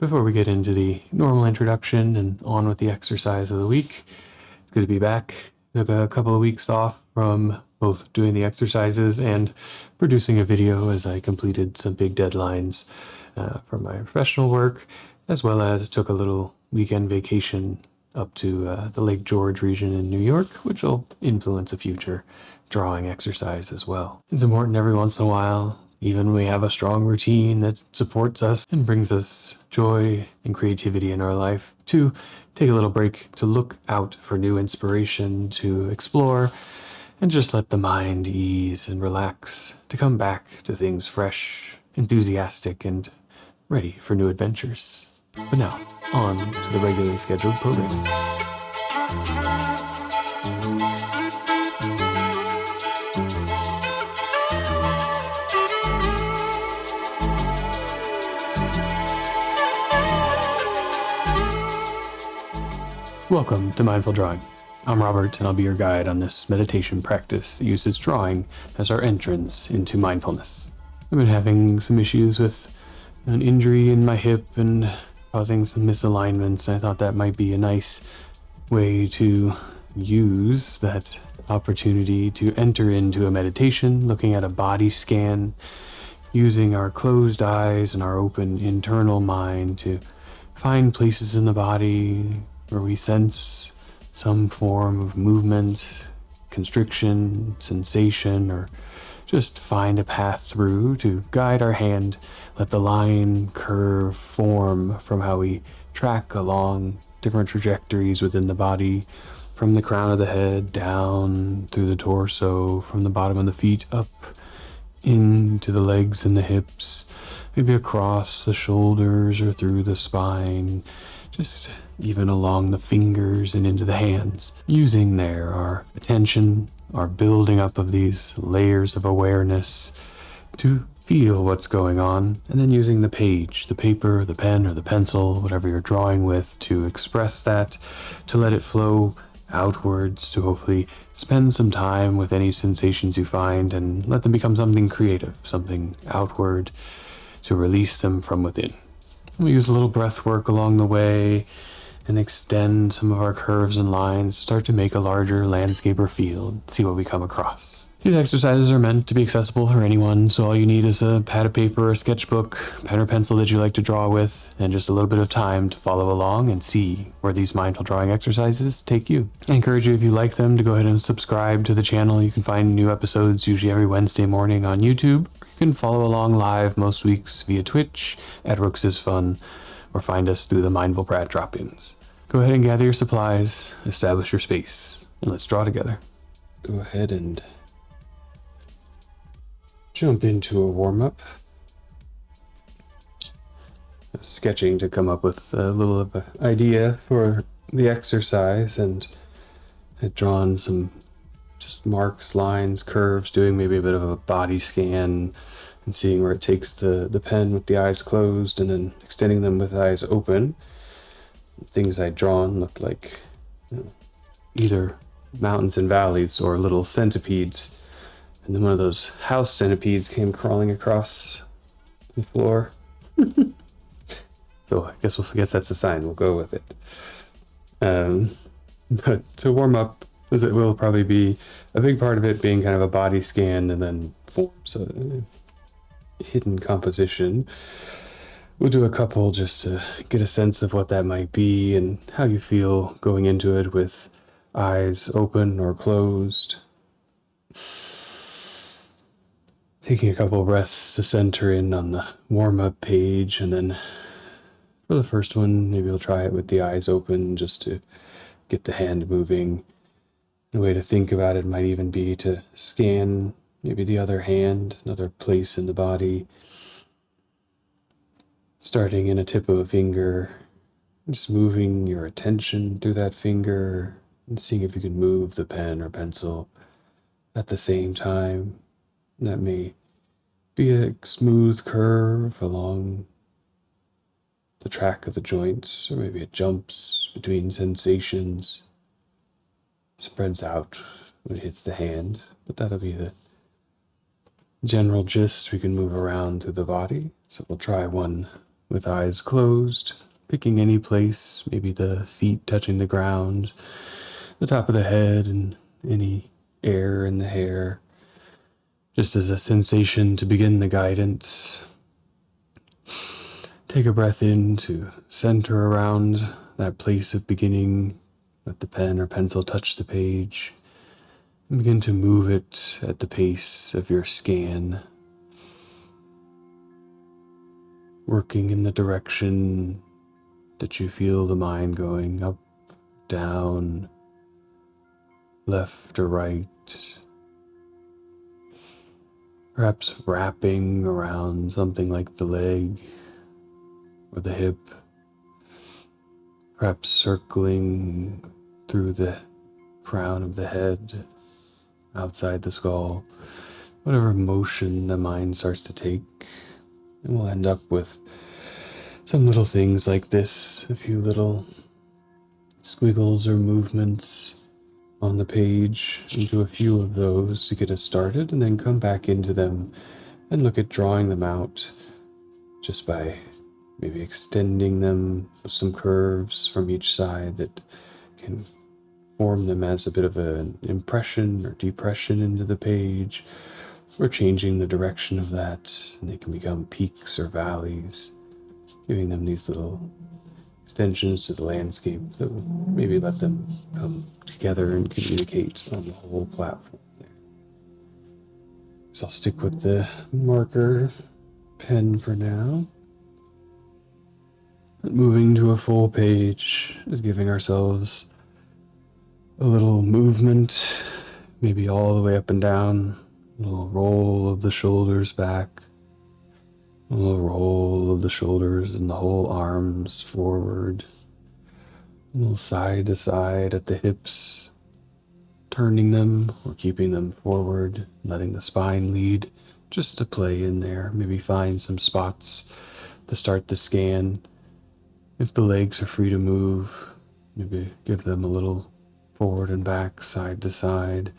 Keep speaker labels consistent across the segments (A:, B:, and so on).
A: Before we get into the normal introduction and on with the exercise of the week, it's good to be back. I took a couple of weeks off from both doing the exercises and producing a video as I completed some big deadlines for my professional work, as well as took a little weekend vacation up to the Lake George region in New York, which will influence a future drawing exercise as well. It's important every once in a while, even when we have a strong routine that supports us and brings us joy and creativity in our life, to take a little break to look out for new inspiration, to explore, and just let the mind ease and relax, to come back to things fresh, enthusiastic, and ready for new adventures. But now, on to the regularly scheduled programming. Welcome to Mindful Drawing. I'm Robert, and I'll be your guide on this meditation practice that uses drawing as our entrance into mindfulness. I've been having some issues with an injury in my hip and causing some misalignments. I thought that might be a nice way to use that opportunity to enter into a meditation, looking at a body scan, using our closed eyes and our open internal mind to find places in the body where we sense some form of movement, constriction, sensation, or just find a path through to guide our hand, let the line, curve, form from how we track along different trajectories within the body, from the crown of the head down through the torso, from the bottom of the feet up into the legs and the hips, maybe across the shoulders or through the spine, just even along the fingers and into the hands, using there our attention, our building up of these layers of awareness to feel what's going on, and then using the page, the paper, the pen, or the pencil, whatever you're drawing with, to express that, to let it flow outwards, to hopefully spend some time with any sensations you find and let them become something creative, something outward, to release them from within. We use a little breath work along the way and extend some of our curves and lines, start to make a larger landscape or field, see what we come across. These exercises are meant to be accessible for anyone, so all you need is a pad of paper, a sketchbook, pen or pencil that you like to draw with, and just a little bit of time to follow along and see where these mindful drawing exercises take you. I encourage you, if you like them, to go ahead and subscribe to the channel. You can find new episodes usually every Wednesday morning on YouTube. You can follow along live most weeks via Twitch at Rooks is Fun, or find us through the Mindful Prat drop-ins. Go ahead and gather your supplies, establish your space, and let's draw together. Go ahead and jump into a warm-up. I was sketching to come up with a little of an idea for the exercise, and I'd drawn some just marks, lines, curves, doing maybe a bit of a body scan and seeing where it takes the pen with the eyes closed and then extending them with eyes open. Things I'd drawn looked like either mountains and valleys or little centipedes. And then one of those house centipedes came crawling across the floor. So I guess that's a sign. We'll go with it. But to warm up, as it will probably be a big part of it being kind of a body scan and then forms a hidden composition. We'll do a couple just to get a sense of what that might be and how you feel going into it with eyes open or closed. Taking a couple breaths to center in on the warm-up page, and then for the first one, maybe we'll try it with the eyes open just to get the hand moving. A way to think about it might even be to scan maybe the other hand, another place in the body, starting in a tip of a finger, just moving your attention through that finger and seeing if you can move the pen or pencil at the same time. That may be a smooth curve along the track of the joints, or maybe it jumps between sensations, spreads out when it hits the hand, but that'll be the general gist. We can move around through the body. So we'll try one with eyes closed, picking any place, maybe the feet touching the ground, the top of the head, and any air in the hair, just as a sensation to begin the guidance. Take a breath in to center around that place of beginning. Let the pen or pencil touch the page, and begin to move it at the pace of your scan, working in the direction that you feel the mind going, up, down, left or right, perhaps wrapping around something like the leg or the hip, perhaps circling through the crown of the head, outside the skull, whatever motion the mind starts to take. And we'll end up with some little things like this, a few little squiggles or movements on the page, and do a few of those to get us started, and then come back into them and look at drawing them out just by maybe extending them with some curves from each side that can form them as a bit of an impression or depression into the page, or changing the direction of that, and they can become peaks or valleys, giving them these little extensions to the landscape that will maybe let them come together and communicate on the whole platform there. So I'll stick with the marker pen for now. Moving to a full page is giving ourselves a little movement, maybe all the way up and down, a little roll of the shoulders back, a little roll of the shoulders and the whole arms forward, a little side to side at the hips, turning them or keeping them forward, letting the spine lead, just to play in there. Maybe find some spots to start the scan. If the legs are free to move, maybe give them a little forward and back, side to side.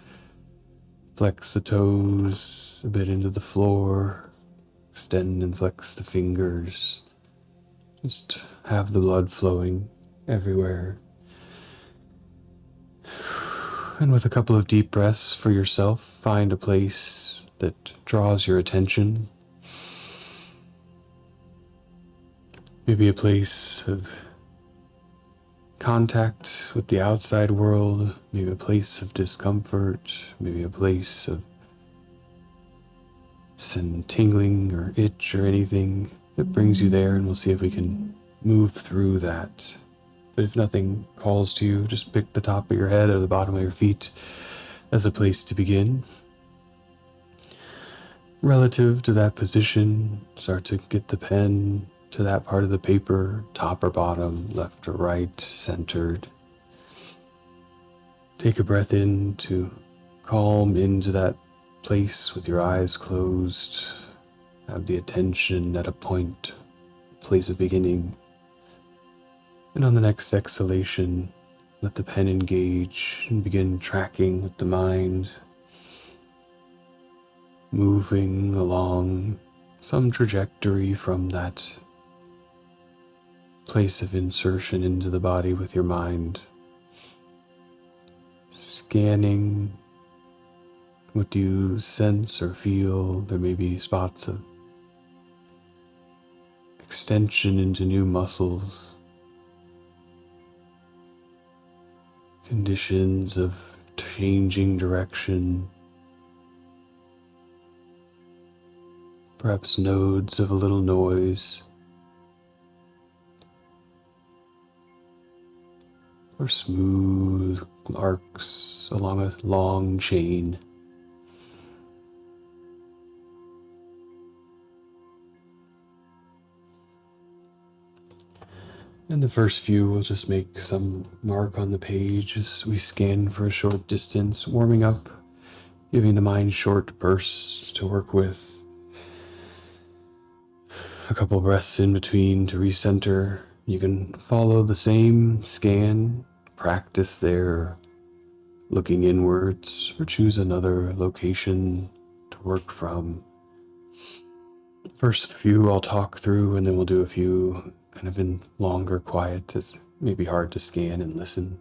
A: Flex the toes a bit into the floor. Extend and flex the fingers. Just have the blood flowing everywhere. And with a couple of deep breaths for yourself, find a place that draws your attention. Maybe a place of contact with the outside world, maybe a place of discomfort, maybe a place of some tingling or itch or anything that brings you there, and we'll see if we can move through that. But if nothing calls to you, just pick the top of your head or the bottom of your feet as a place to begin. Relative to that position, start to get the pen to that part of the paper, top or bottom, left or right, centered. Take a breath in to calm into that place with your eyes closed. Have the attention at a point, place of beginning. And on the next exhalation, let the pen engage and begin tracking with the mind, moving along some trajectory from that place of insertion into the body with your mind. Scanning, what do you sense or feel? There may be spots of extension into new muscles, conditions of changing direction, perhaps nodes of a little noise, or smooth arcs along a long chain. And the first few, we'll just make some mark on the page as we scan for a short distance, warming up, giving the mind short bursts to work with. A couple breaths in between to recenter. You can follow the same scan, practice there, looking inwards, or choose another location to work from. First few I'll talk through, and then we'll do a few kind of in longer quiet. It's maybe hard to scan and listen.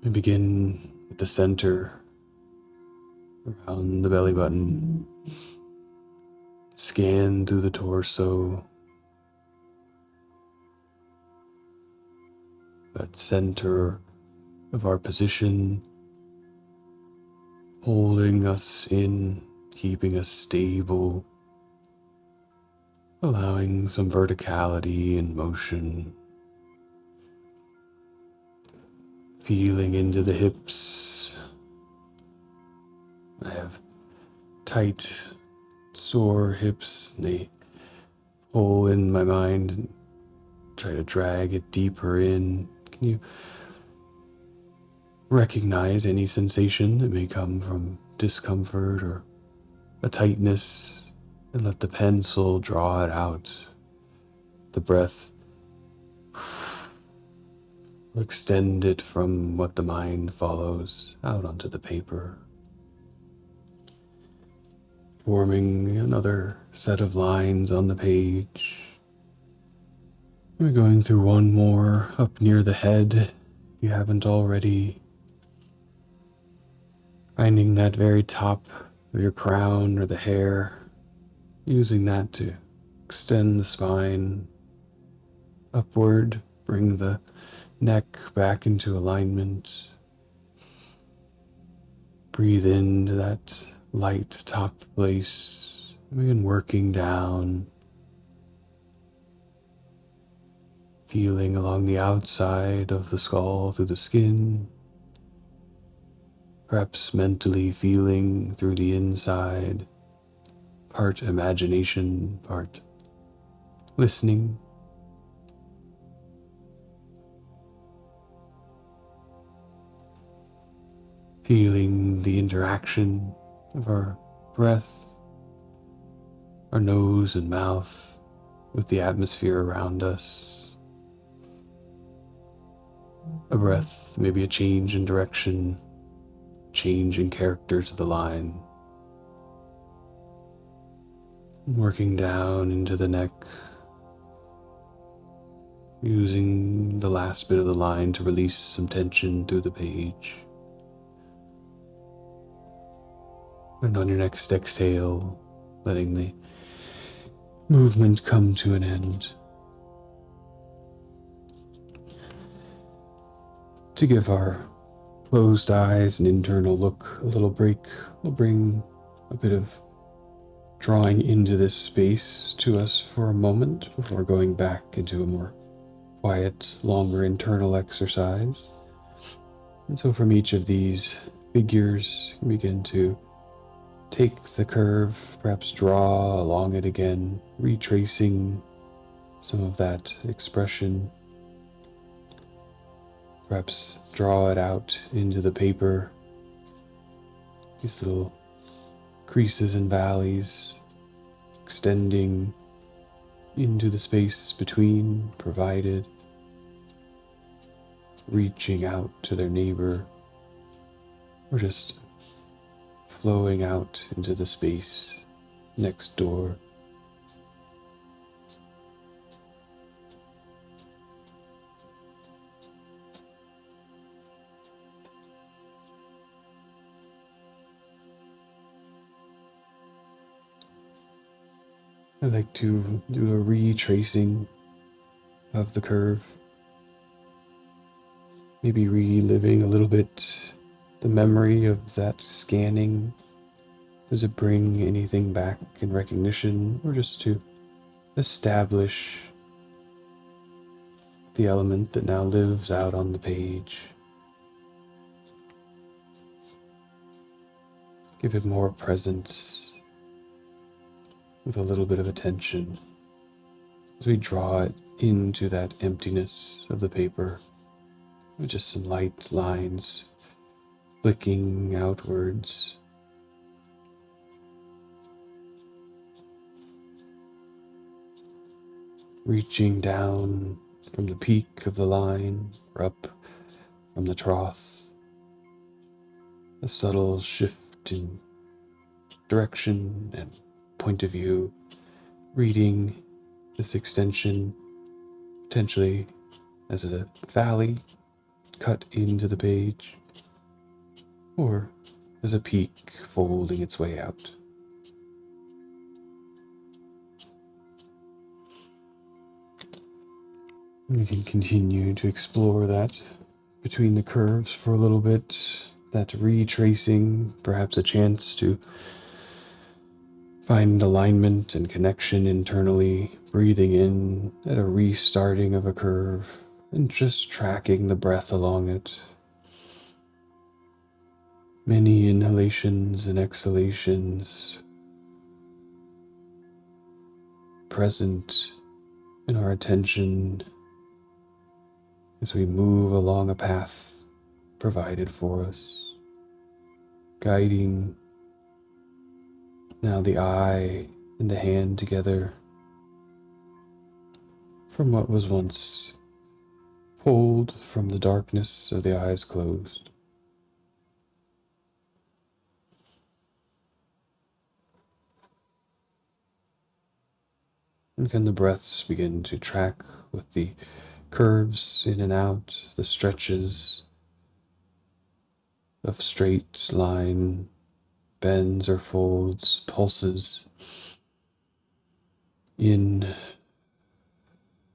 A: We begin at the center, around the belly button. Scan through the torso. That center of our position, holding us in, keeping us stable, allowing some verticality and motion. Feeling into the hips. I have tight, sore hips, and they pull in my mind and try to drag it deeper in. Can you recognize any sensation that may come from discomfort or a tightness, and let the pencil draw it out? The breath, extend it from what the mind follows out onto the paper, forming another set of lines on the page. We're going through one more up near the head, if you haven't already. Finding that very top of your crown or the hair, using that to extend the spine upward, bring the neck back into alignment. Breathe into that light top place, and begin working down, feeling along the outside of the skull through the skin, perhaps mentally feeling through the inside, part imagination, part listening. Feeling the interaction of our breath, our nose and mouth with the atmosphere around us. A breath, maybe a change in direction, change in character to the line. Working down into the neck, using the last bit of the line to release some tension through the page. And on your next exhale, letting the movement come to an end. To give our closed eyes and internal look a little break, we'll bring a bit of drawing into this space to us for a moment before going back into a more quiet, longer internal exercise. And so from each of these figures, you begin to take the curve, perhaps draw along it again, retracing some of that expression. Perhaps draw it out into the paper, these little creases and valleys, extending into the space between provided, reaching out to their neighbor, or just flowing out into the space next door. I like to do a retracing of the curve, maybe reliving a little bit the memory of that scanning. Does it bring anything back in recognition, or just to establish the element that now lives out on the page? Give it more presence with a little bit of attention as we draw it into that emptiness of the paper with just some light lines flicking outwards. Reaching down from the peak of the line or up from the trough. A subtle shift in direction and point of view, reading this extension potentially as a valley cut into the page, or as a peak folding its way out. We can continue to explore that between the curves for a little bit, that retracing, perhaps a chance to find alignment and connection internally, breathing in at a restarting of a curve, and just tracking the breath along it. Many inhalations and exhalations present in our attention as we move along a path provided for us, guiding now the eye and the hand together from what was once pulled from the darkness of the eyes closed. And can the breaths begin to track with the curves in and out, the stretches of straight line, bends or folds, pulses in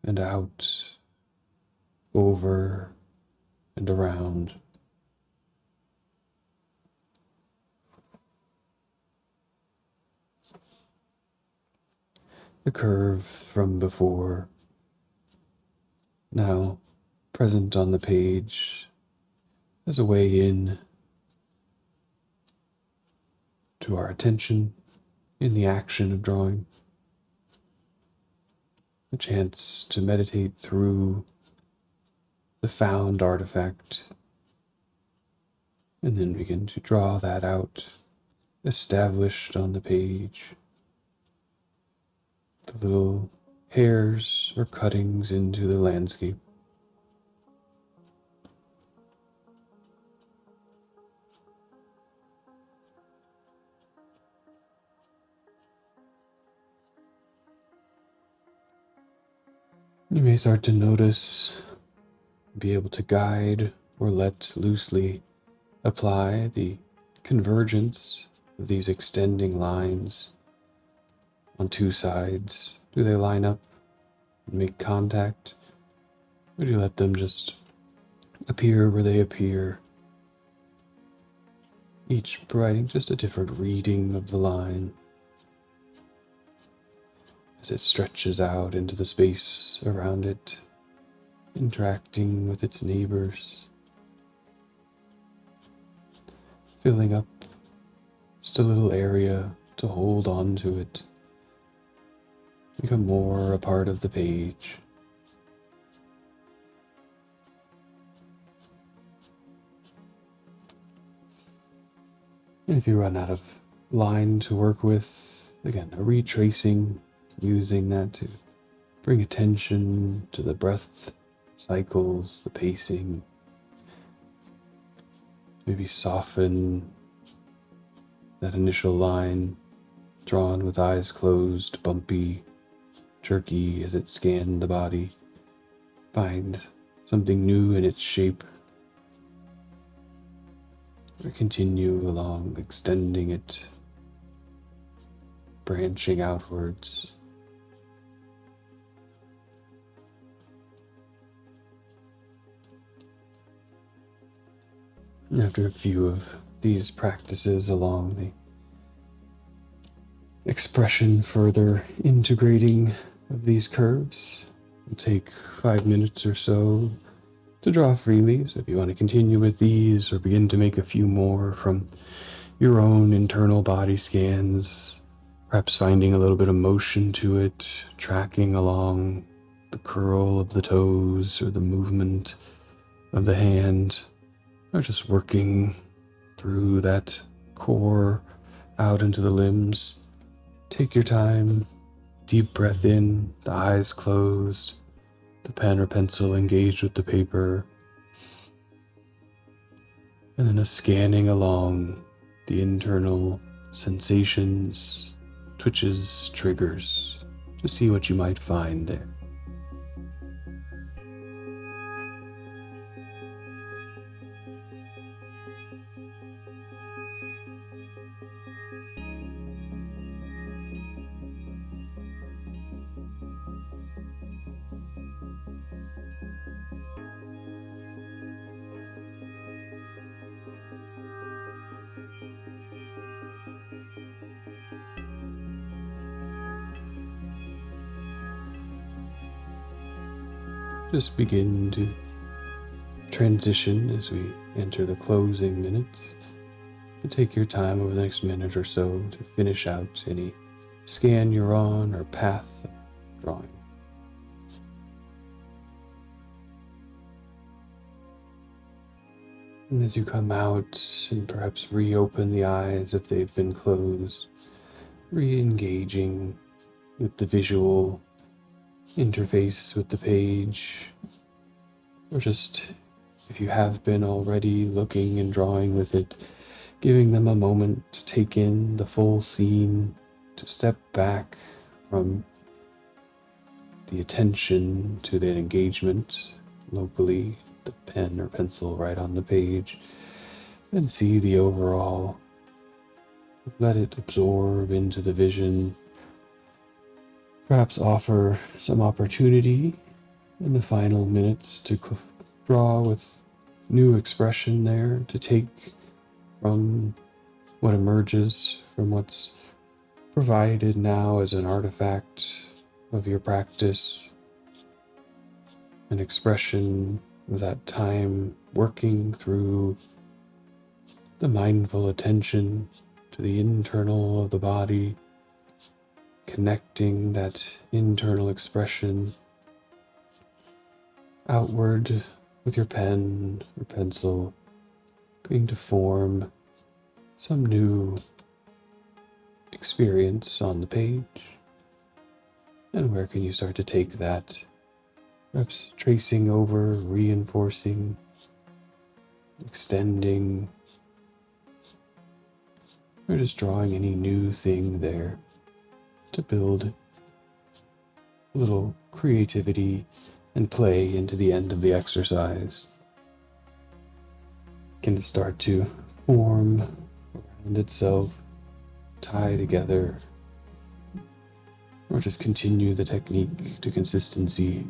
A: and out, over and around. The curve from before, now present on the page as a way in to our attention in the action of drawing. A chance to meditate through the found artifact, and then begin to draw that out, established on the page. The little hairs or cuttings into the landscape. You may start to notice, be able to guide or let loosely apply the convergence of these extending lines on two sides. Do they line up and make contact, or do you let them just appear where they appear, each providing just a different reading of the line as it stretches out into the space around it, interacting with its neighbors, filling up just a little area to hold on to it, become more a part of the page. And if you run out of line to work with, again, a retracing, using that to bring attention to the breath cycles, the pacing, maybe soften that initial line, drawn with eyes closed, bumpy, jerky as it scanned the body. Find something new in its shape, or continue along, extending it, branching outwards. And after a few of these practices along the expression further integrating of these curves, it'll take 5 minutes or so to draw freely. So if you want to continue with these or begin to make a few more from your own internal body scans, perhaps finding a little bit of motion to it, tracking along the curl of the toes or the movement of the hand, or just working through that core out into the limbs. Take your time, deep breath in, the eyes closed, the pen or pencil engaged with the paper, and then a scanning along the internal sensations twitches, triggers, to see what you might find there. Just begin to transition as we enter the closing minutes. But take your time over the next minute or so to finish out any scan you're on or path of drawing. And as you come out and perhaps reopen the eyes if they've been closed, re-engaging with the visual interface with the page, or just, if you have been already looking and drawing with it, giving them a moment to take in the full scene, to step back from the attention to that engagement locally, the pen or pencil right on the page, and see the overall. Let it absorb into the vision. Perhaps offer some opportunity in the final minutes to draw with new expression there, to take from what emerges from what's provided now as an artifact of your practice, an expression of that time working through the mindful attention to the internal of the body, connecting that internal expression outward with your pen or pencil, beginning to form some new experience on the page. And where can you start to take that? Perhaps tracing over, reinforcing, extending, or just drawing any new thing there to build a little creativity and play into the end of the exercise. Can it start to form around itself, tie together, or just continue the technique to consistency,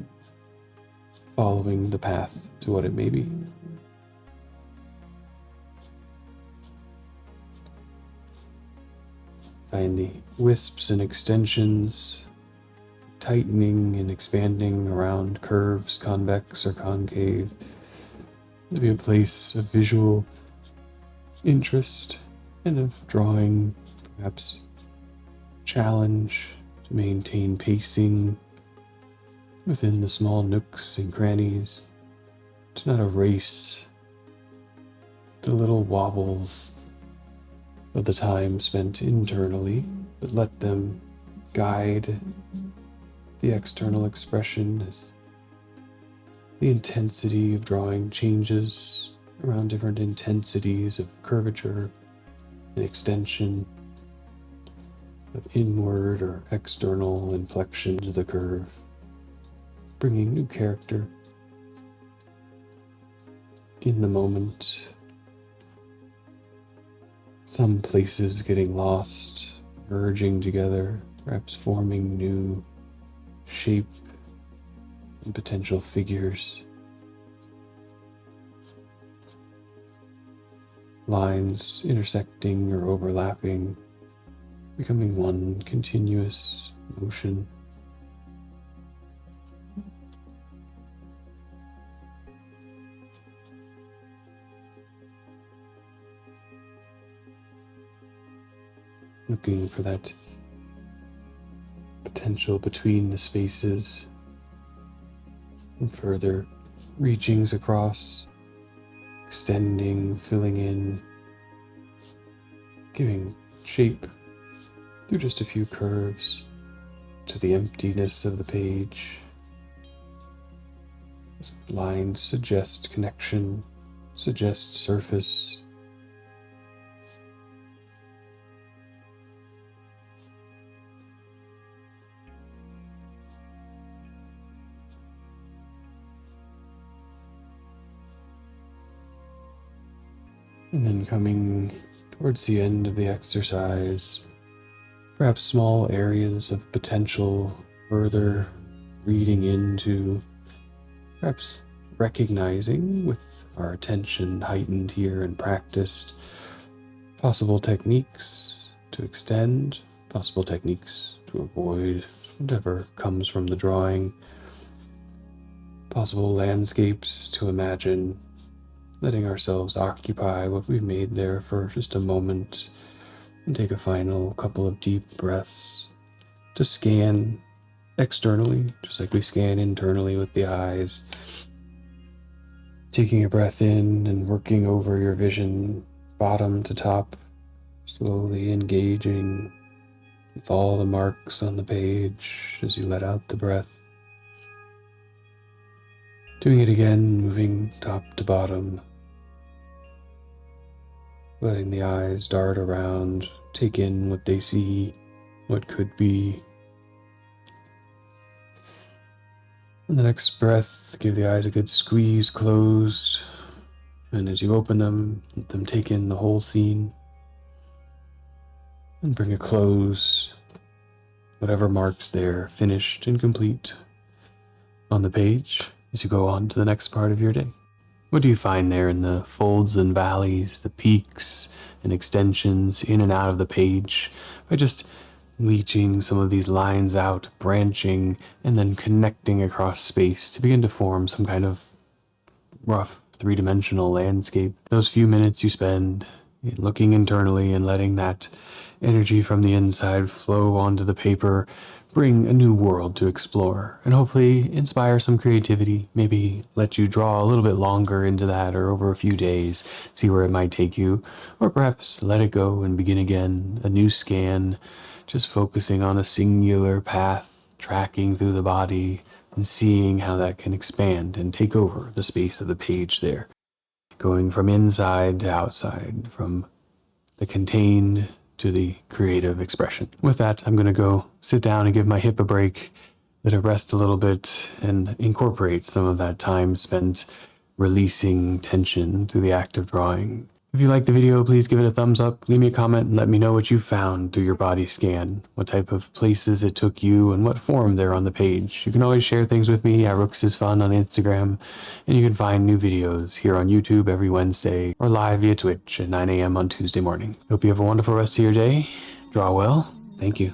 A: following the path to what it may be. Find the wisps and extensions, tightening and expanding around curves, convex or concave. There'll be a place of visual interest and of drawing, perhaps challenge to maintain pacing within the small nooks and crannies, to not erase the little wobbles of the time spent internally, but let them guide the external expression as the intensity of drawing changes around different intensities of curvature and extension, of inward or external inflection to the curve, bringing new character in the moment. Some places getting lost, merging together, perhaps forming new shape and potential figures. Lines intersecting or overlapping, becoming one continuous motion. Looking for that potential between the spaces and further reachings across, extending, filling in, giving shape through just a few curves to the emptiness of the page. As lines suggest connection, suggest surface. And then coming towards the end of the exercise, perhaps small areas of potential further reading into, perhaps recognizing with our attention heightened here and practiced, possible techniques to extend, possible techniques to avoid whatever comes from the drawing, possible landscapes to imagine, letting ourselves occupy what we've made there for just a moment and take a final couple of deep breaths to scan externally, just like we scan internally with the eyes. Taking a breath in and working over your vision, bottom to top, slowly engaging with all the marks on the page as you let out the breath. Doing it again, moving top to bottom, letting the eyes dart around, take in what they see, what could be. On the next breath, give the eyes a good squeeze closed, and as you open them, let them take in the whole scene, and bring a close, whatever marks there, finished and complete, on the page as you go on to the next part of your day. What do you find there in the folds and valleys, the peaks and extensions in and out of the page, by just leaching some of these lines out, branching, and then connecting across space to begin to form some kind of rough three-dimensional landscape? Those few minutes you spend looking internally and letting that energy from the inside flow onto the paper bring a new world to explore, and hopefully inspire some creativity, maybe let you draw a little bit longer into that or over a few days, see where it might take you, or perhaps let it go and begin again, a new scan, just focusing on a singular path, tracking through the body, and seeing how that can expand and take over the space of the page there, going from inside to outside, from the contained to the creative expression. With that, I'm going to go sit down and give my hip a break, let it rest a little bit, and incorporate some of that time spent releasing tension through the act of drawing. If you liked the video, please give it a thumbs up, leave me a comment, and let me know what you found through your body scan, what type of places it took you, and what form they're on the page. You can always share things with me at RooksIsFun on Instagram, and you can find new videos here on YouTube every Wednesday, or live via Twitch at 9 a.m. on Tuesday morning. Hope you have a wonderful rest of your day. Draw well. Thank you.